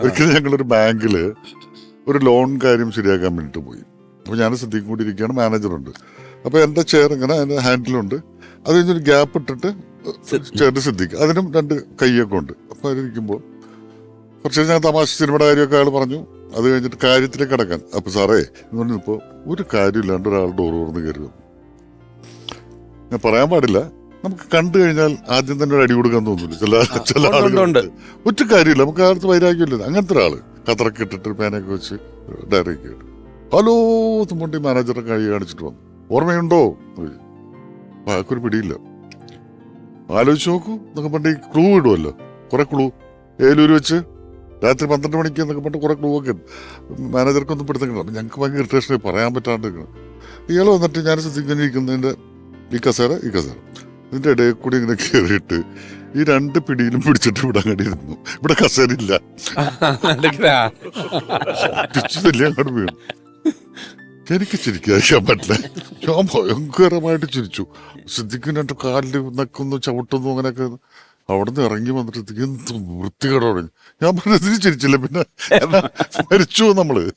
ഒരിക്കലും ഞങ്ങളൊരു ബാങ്കില് ഒരു ലോൺ കാര്യം ശരിയാക്കാൻ വേണ്ടിട്ട് പോയി. അപ്പൊ ഞാൻ സിദ്ദീഖും കൂടി ഇരിക്കുകയാണ്, മാനേജറുണ്ട്. അപ്പൊ എന്റെ ചെയർ ഇങ്ങനെ അതിന്റെ ഹാൻഡിലുണ്ട്. അത് കഴിഞ്ഞൊരു ഗ്യാപ്പ് ഇട്ടിട്ട് ചെയറിന്റെ സിദ്ദീഖ്, അതിനും 2 കൈയൊക്കെ ഉണ്ട്. അപ്പൊ അതിരിക്കുമ്പോൾ കുറച്ച് ഞാൻ തമാശ സിനിമയുടെ കാര്യമൊക്കെ അയാൾ പറഞ്ഞു. അത് കഴിഞ്ഞിട്ട് കാര്യത്തിലേക്ക് കിടക്കാൻ, അപ്പൊ സാറേ എന്ന് പറഞ്ഞപ്പോ ഒരു കാര്യമില്ലാണ്ട് ഒരാൾ ഡോർ തുറന്ന് കയറി വന്നു. ഞാൻ പറയാൻ പാടില്ല, നമുക്ക് കണ്ടു കഴിഞ്ഞാൽ ആദ്യം തന്നെ ഒരു അടി കൊടുക്കാൻ തോന്നില്ല ചില ആളുകളുണ്ട്. ഒറ്റ കാര്യമില്ല, നമുക്ക് അടുത്ത് വൈരാഗ്യമില്ല. അങ്ങനത്തെ ഒരാള് കതറൊക്കെ ഇട്ടിട്ട് പേനൊക്കെ വെച്ച് ഡയറക്റ്റ് കേട്ടു. ഹലോ തുമ്പണ്ടി മാനേജറെ കൈ കാണിച്ചിട്ട് വന്നു. ഓർമ്മയുണ്ടോ? അപ്പൊ അയാൾക്കൊരു പിടിയില്ല. ആലോചിച്ച് നോക്കൂ എന്നൊക്കെ പറഞ്ഞിട്ട് ഈ ക്ലൂ ഇടുമല്ലോ, കുറെ ക്ലൂ ഏലൂര് വെച്ച് രാത്രി 12 മണിക്ക് എന്നൊക്കെ പറഞ്ഞിട്ട് കുറെ ക്ലൂ ഒക്കെ മാനേജർക്കൊന്നും പിടുത്തക്കണം. അപ്പൊ ഞങ്ങൾക്ക് ഭയങ്കര ഇറിറ്റേഷനായി, പറയാൻ പറ്റാണ്ട് ഇയാൾ വന്നിട്ട് ഞാൻ ശ്രദ്ധിക്കാനിരിക്കുന്നതിന്റെ ഈ കസേര ഇതിന്റെ ഇടയിൽ കൂടി ഇങ്ങനെ കയറിയിട്ട് ഈ 2 പിടിയിലും പിടിച്ചിട്ട് ഇവിടെ അങ്ങോട്ട് ഇരുന്നു. ഇവിടെ കസേരയില്ല, വലിയ അങ്ങോട്ട് വീണു. എനിക്ക് ചിരിക്കാതിരിക്കാൻ പറ്റില്ല. ഞാൻ ഭയങ്കരമായിട്ട് ചിരിച്ചു. സിദ്ദിഖിന് 2 കാലിൽ നക്കുന്നു ചവിട്ടുന്നു അങ്ങനെയൊക്കെ. അവിടുന്ന് ഇറങ്ങി വന്നിട്ട് എന്ത് വൃത്തികേടോടെ ഞാൻ പറഞ്ഞതിന് ചിരിച്ചില്ല. പിന്നെ മരിച്ചു നമ്മള്.